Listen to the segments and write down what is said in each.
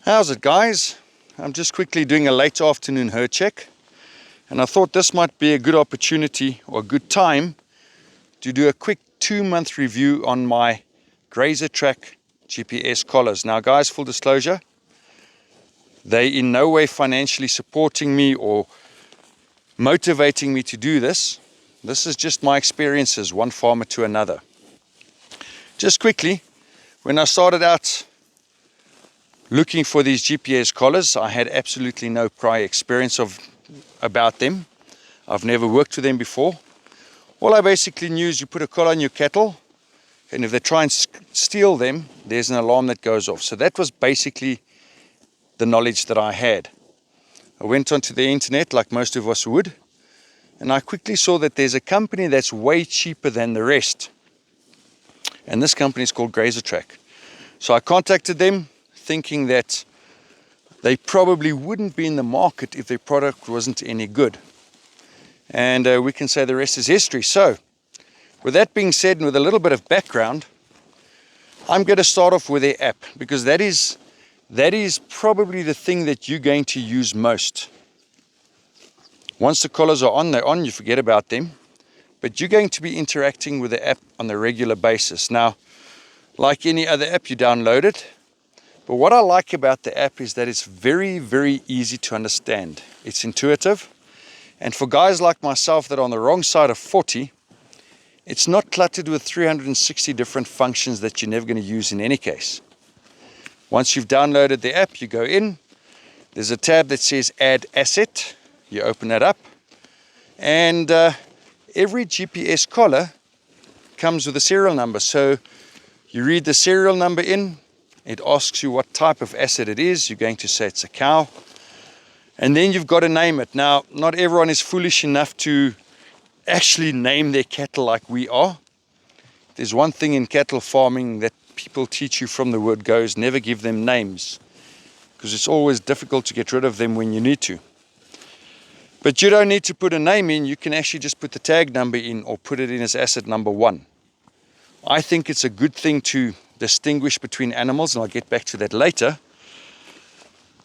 How's it, guys? I'm just quickly doing a late afternoon herd check, and I thought this might be a good opportunity or a good time to do a quick 2-month review on my Grazer Track GPS collars. Now guys, full disclosure, they in no way financially supporting me or motivating me to do this. This is just my experiences, one farmer to another. Just quickly, when I started out looking for these GPS collars, I had absolutely no prior experience about them. I've never worked with them before. All I basically knew is you put a collar on your cattle, and if they try and steal them, there's an alarm that goes off. So that was basically the knowledge that I had. I went onto the internet like most of us would, and I quickly saw that there's a company that's way cheaper than the rest. And this company is called Grazer Track. So I contacted them, thinking that they probably wouldn't be in the market if their product wasn't any good. And we can say the rest is history. So, with that being said, and with a little bit of background, I'm going to start off with their app, because that is probably the thing that you're going to use most. Once the collars are on, they're on, you forget about them. But you're going to be interacting with the app on a regular basis. Now, like any other app, you download it. But what I like about the app is that it's very, very easy to understand. It's intuitive. And for guys like myself that are on the wrong side of 40, it's not cluttered with 360 different functions that you're never going to use in any case. Once you've downloaded the app, you go in. There's a tab that says Add Asset. You open that up. And every GPS collar comes with a serial number. So you read the serial number in. It asks you what type of asset it is. You're going to say it's a cow. And then you've got to name it. Now, not everyone is foolish enough to actually name their cattle like we are. There's one thing in cattle farming that people teach you from the word go is never give them names, because it's always difficult to get rid of them when you need to. But you don't need to put a name in. You can actually just put the tag number in or put it in as asset number 1. I think it's a good thing to distinguish between animals, and I'll get back to that later.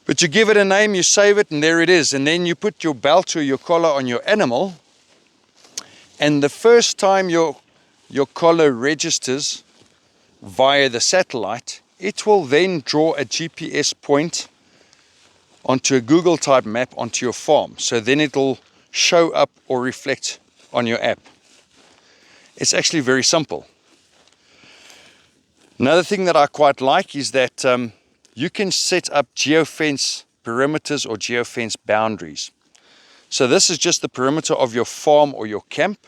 But you give it a name, you save it, and there it is. And then you put your belt or your collar on your animal, and the first time your collar registers via the satellite, it will then draw a GPS point onto a Google type map onto your farm. So then it'll show up or reflect on your app. It's actually very simple. Another thing that I quite like is that you can set up geofence perimeters or geofence boundaries. So this is just the perimeter of your farm or your camp.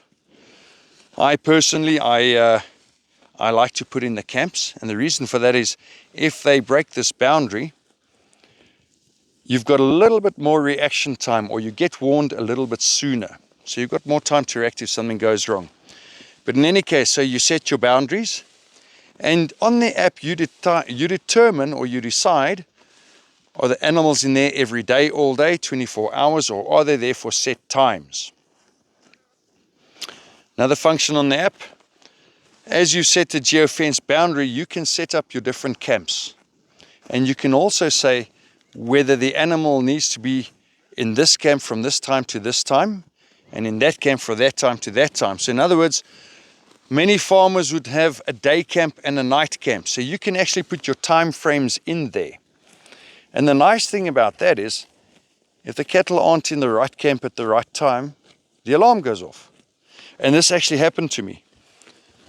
I personally, I like to put in the camps, and the reason for that is if they break this boundary, you've got a little bit more reaction time, or you get warned a little bit sooner. So you've got more time to react if something goes wrong. But in any case, so you set your boundaries. And on the app, you determine or you decide, are the animals in there every day, all day, 24 hours, or are they there for set times? Another function on the app, as you set the geofence boundary, you can set up your different camps. And you can also say whether the animal needs to be in this camp from this time to this time, and in that camp from that time to that time. So in other words, many farmers would have a day camp and a night camp. So you can actually put your time frames in there. And the nice thing about that is, if the cattle aren't in the right camp at the right time, the alarm goes off. And this actually happened to me.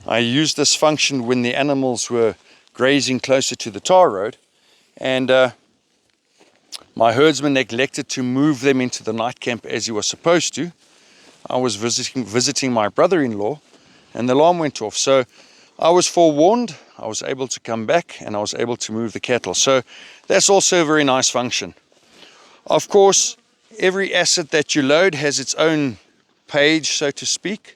I used this function when the animals were grazing closer to the tar road, and my herdsman neglected to move them into the night camp as he was supposed to. I was visiting my brother-in-law, and the alarm went off. So I was forewarned, I was able to come back, and I was able to move the cattle. So that's also a very nice function. Of course, every asset that you load has its own page, so to speak.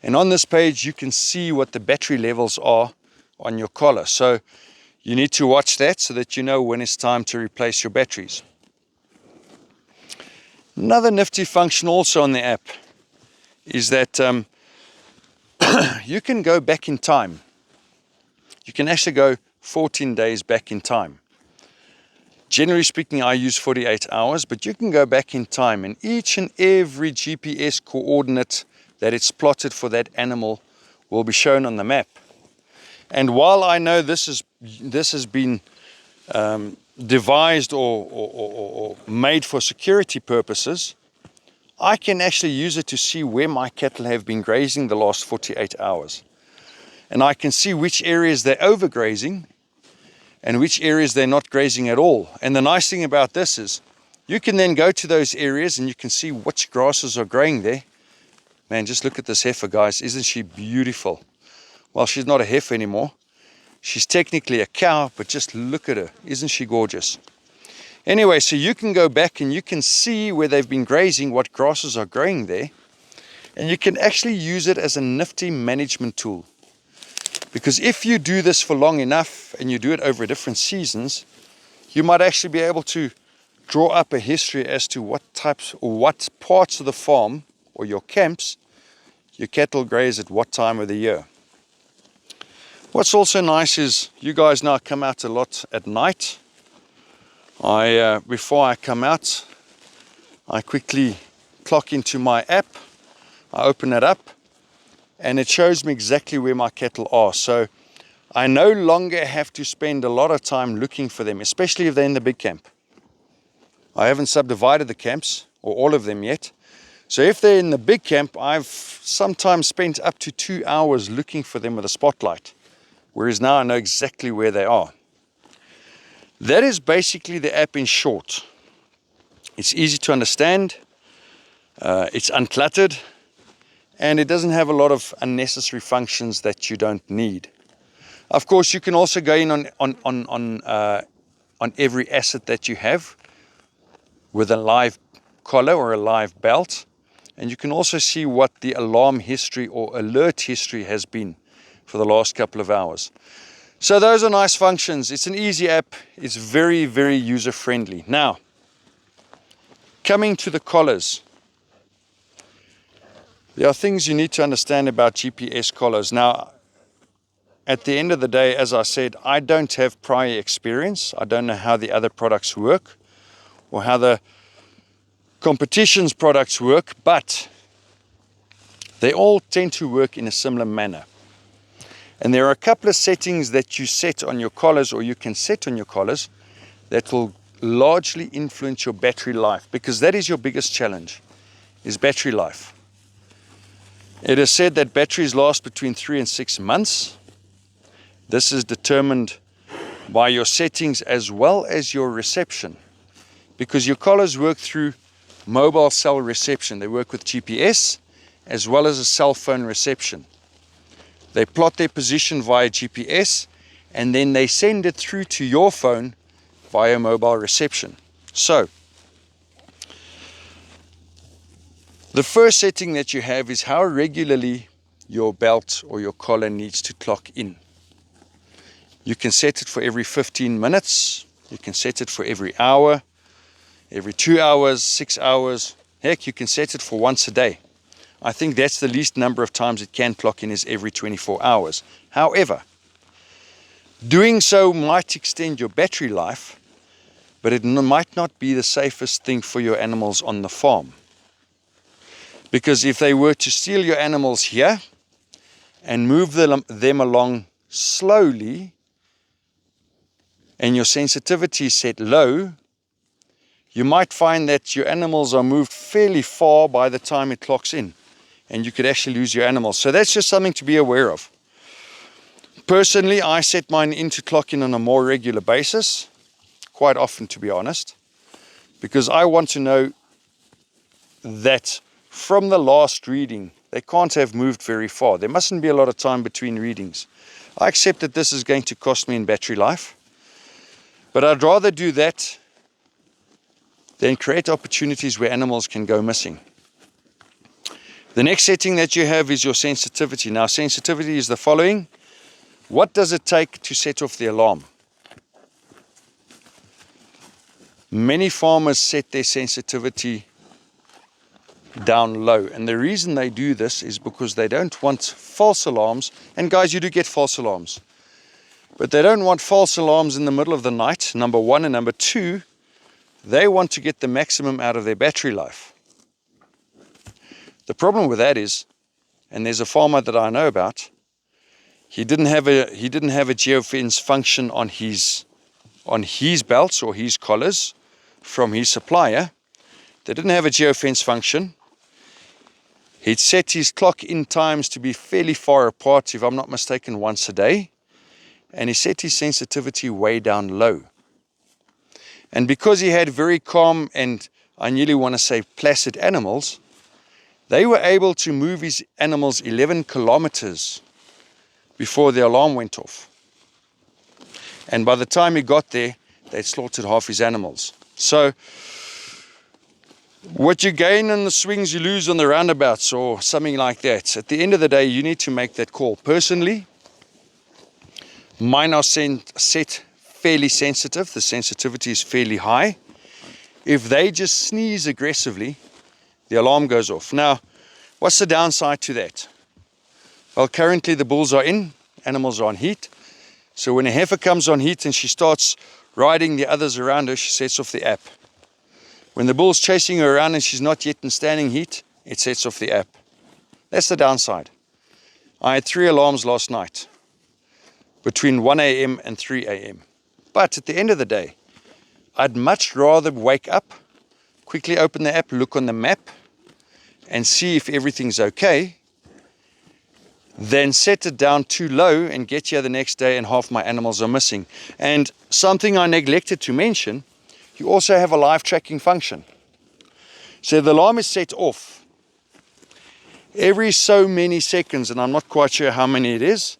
And on this page, you can see what the battery levels are on your collar. So you need to watch that so that you know when it's time to replace your batteries. Another nifty function also on the app is that you can go back in time. You can actually go 14 days back in time. Generally speaking, I use 48 hours, but you can go back in time and each and every GPS coordinate that it's plotted for that animal will be shown on the map. And while I know this has been devised or made for security purposes, I can actually use it to see where my cattle have been grazing the last 48 hours. And I can see which areas they're overgrazing and which areas they're not grazing at all. And the nice thing about this is you can then go to those areas and you can see which grasses are growing there. Man, just look at this heifer, guys. Isn't she beautiful? Well, she's not a heifer anymore. She's technically a cow, but just look at her. Isn't she gorgeous? Anyway, so you can go back and you can see where they've been grazing, what grasses are growing there. And you can actually use it as a nifty management tool. Because if you do this for long enough and you do it over different seasons, you might actually be able to draw up a history as to what types or what parts of the farm or your camps your cattle graze at what time of the year. What's also nice is you guys now come out a lot at night. Before I come out, I quickly clock into my app. I open it up and it shows me exactly where my cattle are. So I no longer have to spend a lot of time looking for them, especially if they're in the big camp. I haven't subdivided the camps or all of them yet. So if they're in the big camp, I've sometimes spent up to 2 hours looking for them with a spotlight. Whereas now I know exactly where they are. That is basically the app in short. It's easy to understand, it's uncluttered, and it doesn't have a lot of unnecessary functions that you don't need. Of course, you can also go in on every asset that you have with a live collar or a live belt, and you can also see what the alarm history or alert history has been for the last couple of hours. So those are nice functions. It's an easy app. It's very, very user friendly. Now, coming to the collars. There are things you need to understand about GPS collars. Now, at the end of the day, as I said, I don't have prior experience. I don't know how the other products work or how the competition's products work, but they all tend to work in a similar manner. And there are a couple of settings that you set on your collars or you can set on your collars that will largely influence your battery life, because that is your biggest challenge, is battery life. It is said that batteries last between 3 and 6 months. This is determined by your settings as well as your reception, because your collars work through mobile cell reception. They work with GPS as well as a cell phone reception. They plot their position via GPS and then they send it through to your phone via mobile reception. So, the first setting that you have is how regularly your belt or your collar needs to clock in. You can set it for every 15 minutes. You can set it for every hour, every 2 hours, 6 hours. Heck, you can set it for once a day. I think that's the least number of times it can clock in, is every 24 hours. However, doing so might extend your battery life, but it might not be the safest thing for your animals on the farm. Because if they were to steal your animals here and move them along slowly, and your sensitivity is set low, you might find that your animals are moved fairly far by the time it clocks in, and you could actually lose your animals. So that's just something to be aware of. Personally, I set mine in to clock in on a more regular basis, quite often to be honest, because I want to know that from the last reading, they can't have moved very far. There mustn't be a lot of time between readings. I accept that this is going to cost me in battery life, but I'd rather do that than create opportunities where animals can go missing. The next setting that you have is your sensitivity. Now, sensitivity is the following. What does it take to set off the alarm? Many farmers set their sensitivity down low, and the reason they do this is because they don't want false alarms. And guys, you do get false alarms, But they don't want false alarms in the middle of the night, number one. And number two, they want to get the maximum out of their battery life. The problem with that is, and there's a farmer that I know about, he didn't have a geofence function on his belts or his collars from his supplier. They didn't have a geofence function. He'd set his clock in times to be fairly far apart, if I'm not mistaken, once a day. And he set his sensitivity way down low. And because he had very calm and, I nearly want to say, placid animals, they were able to move his animals 11 kilometers before the alarm went off. And by the time he got there, they'd slaughtered half his animals. So what you gain on the swings, you lose on the roundabouts, or something like that. At the end of the day, you need to make that call. Personally, mine are set fairly sensitive. The sensitivity is fairly high. If they just sneeze aggressively, the alarm goes off. Now, what's the downside to that? Well, currently the bulls are in, animals are on heat. So when a heifer comes on heat and she starts riding the others around her, she sets off the app. When the bull's chasing her around and she's not yet in standing heat, it sets off the app. That's the downside. I had 3 alarms last night between 1 a.m. and 3 a.m. But at the end of the day, I'd much rather wake up, quickly open the app, look on the map, and see if everything's okay, than set it down too low and get here the next day and half my animals are missing. And something I neglected to mention, you also have a live tracking function. So the alarm is set off. Every so many seconds, and I'm not quite sure how many it is,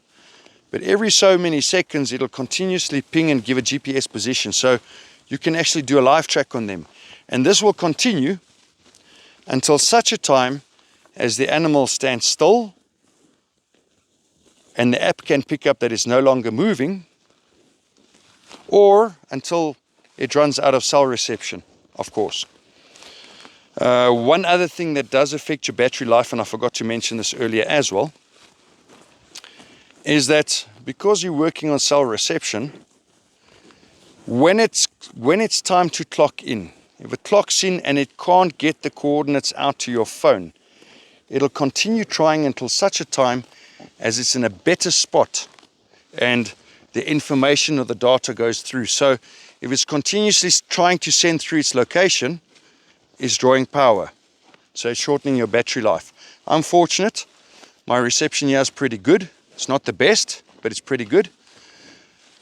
but every so many seconds it'll continuously ping and give a GPS position. So you can actually do a live track on them. And this will continue until such a time as the animal stands still and the app can pick up that it's no longer moving, or until it runs out of cell reception, of course. One other thing that does affect your battery life, and I forgot to mention this earlier as well, is that because you're working on cell reception, when it's time to clock in, if it clocks in and it can't get the coordinates out to your phone, it'll continue trying until such a time as it's in a better spot and the information or the data goes through. So if it's continuously trying to send through its location, it's drawing power. So it's shortening your battery life. I'm fortunate. My reception here is pretty good. It's not the best, but it's pretty good.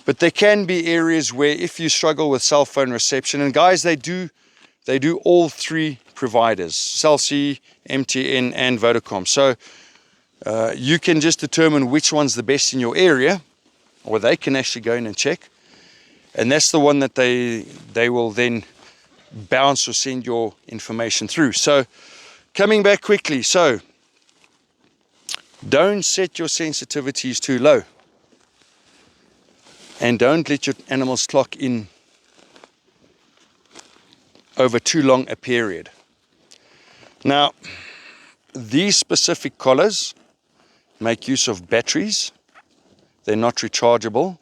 But there can be areas where if you struggle with cell phone reception, and guys, they do all 3 providers, Cell C, MTN and Vodacom. So you can just determine which one's the best in your area, or they can actually go in and check. And that's the one that they will then bounce or send your information through. So coming back quickly, so don't set your sensitivities too low. And don't let your animals clock in over too long a period. Now, these specific collars make use of batteries. They're not rechargeable.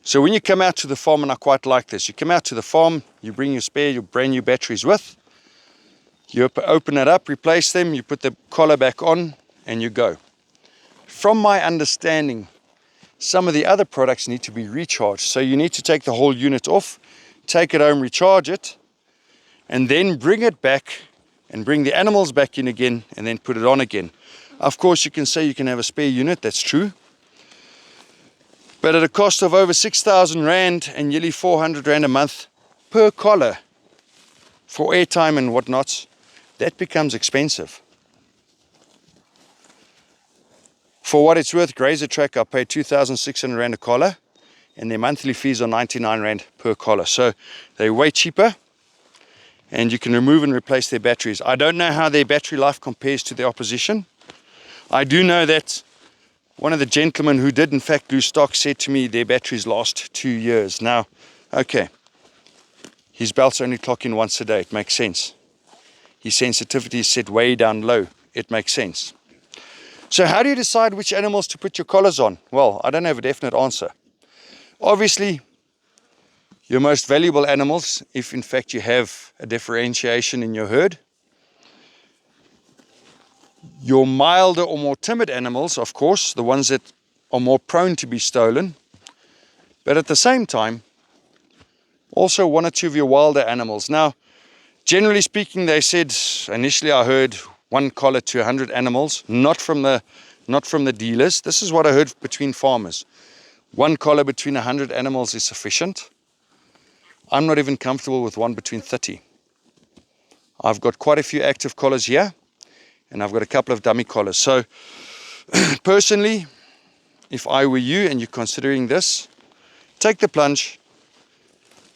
So when you come out to the farm, and I quite like this, you come out to the farm, you bring your spare, your brand new batteries with, you open it up, replace them, you put the collar back on, and you go. From my understanding, some of the other products need to be recharged. So you need to take the whole unit off, take it home, recharge it, and then bring it back and bring the animals back in again and then put it on again. Of course, you can say you can have a spare unit, that's true. But at a cost of over 6,000 Rand and nearly 400 Rand a month per collar for airtime and whatnot, that becomes expensive. For what it's worth, Grazer Track, I pay 2,600 Rand a collar, and their monthly fees are 99 Rand per collar. So they're way cheaper, and you can remove and replace their batteries. I don't know how their battery life compares to the opposition. I do know that one of the gentlemen who did in fact lose stock said to me their batteries last 2 years. Now, okay, his belts only clock in once a day, it makes sense. His sensitivity is set way down low, it makes sense. So how do you decide which animals to put your collars on? Well, I don't have a definite answer. Obviously, your most valuable animals, if in fact you have a differentiation in your herd. Your milder or more timid animals, of course, the ones that are more prone to be stolen. But at the same time, also one or two of your wilder animals. Now, generally speaking, they said, initially I heard 1 collar to 100 animals, not from the dealers. This is what I heard between farmers. 1 collar between 100 animals is sufficient. I'm not even comfortable with one between 30. I've got quite a few active collars here, and I've got a couple of dummy collars. So personally, if I were you and you're considering this, take the plunge,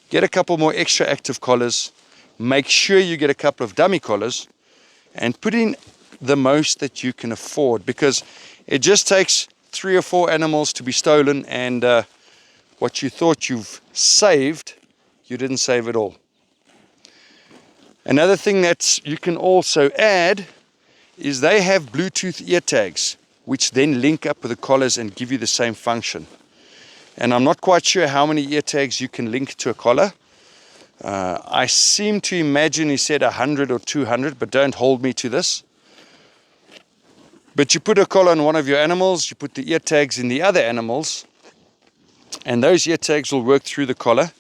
get a couple more extra active collars, make sure you get a couple of dummy collars, and put in the most that you can afford, because it just takes 3 or 4 animals to be stolen, and what you thought you've saved, you didn't save at all. Another thing that you can also add is they have Bluetooth ear tags, which then link up with the collars and give you the same function. And I'm not quite sure how many ear tags you can link to a collar. I seem to imagine he said 100 or 200, but don't hold me to this. But you put a collar on one of your animals, you put the ear tags in the other animals, and those ear tags will work through the collar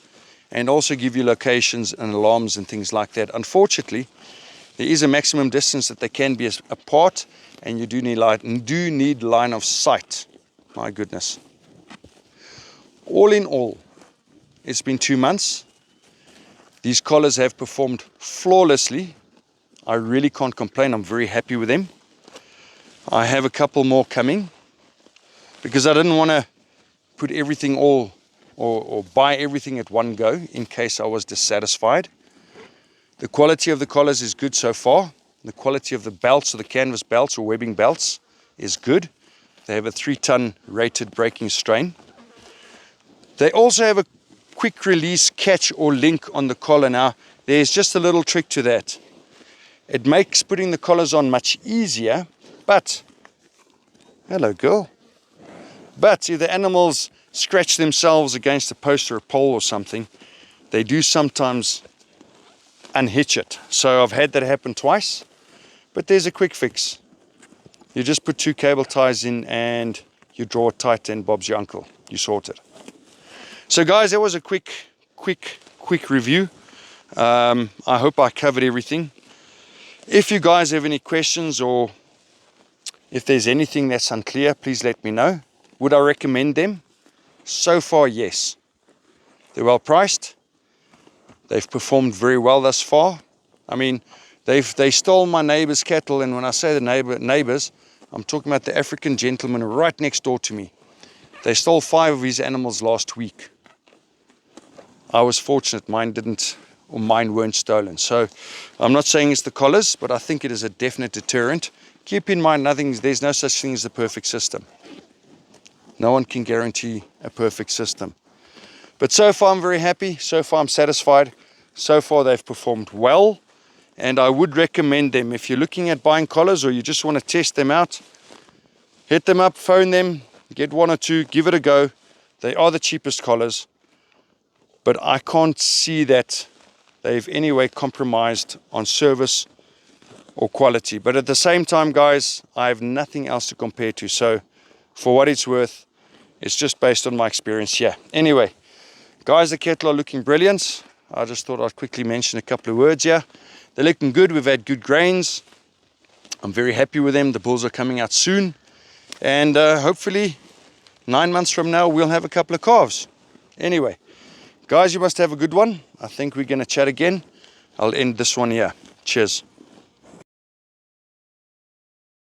and also give you locations and alarms and things like that. Unfortunately, there is a maximum distance that they can be apart, and you do need line of sight. My goodness. All in all, it's been 2 months. These collars have performed flawlessly. I really can't complain. I'm very happy with them. I have a couple more coming because I didn't want to put everything or buy everything at one go in case I was dissatisfied. The quality of the collars is good so far. The quality of the belts, or the canvas belts or webbing belts, is good. They have a 3-ton rated braking strain. They also have a quick release catch or link on the collar. Now, there's just a little trick to that. It makes putting the collars on much easier, but, hello girl, but if the animals scratch themselves against a post or a pole or something, they do sometimes unhitch it. So I've had that happen twice, but there's a quick fix. You just put 2 cable ties in and you draw it tight, and Bob's your uncle. You sort it. So guys, that was a quick review. I hope I covered everything. If you guys have any questions, or if there's anything that's unclear, please let me know. Would I recommend them? So far, yes. They're well priced. They've performed very well thus far. I mean, they stole my neighbor's cattle, and when I say the neighbors, I'm talking about the African gentleman right next door to me. They stole 5 of his animals last week. I was fortunate mine weren't stolen. So I'm not saying it's the collars, but I think it is a definite deterrent. Keep in mind, there's no such thing as the perfect system. No one can guarantee a perfect system. But so far I'm very happy. So far I'm satisfied. So far they've performed well. And I would recommend them. If you're looking at buying collars, or you just want to test them out, hit them up, phone them, get 1 or 2, give it a go. They are the cheapest collars. But I can't see that they've any way compromised on service or quality. But at the same time, guys, I have nothing else to compare to. So for what it's worth, it's just based on my experience here. Anyway, guys, the cattle are looking brilliant. I just thought I'd quickly mention a couple of words here. They're looking good. We've had good grains. I'm very happy with them. The bulls are coming out soon. And hopefully 9 months from now, we'll have a couple of calves. Anyway, guys, you must have a good one. I think we're going to chat again. I'll end this one here. Cheers.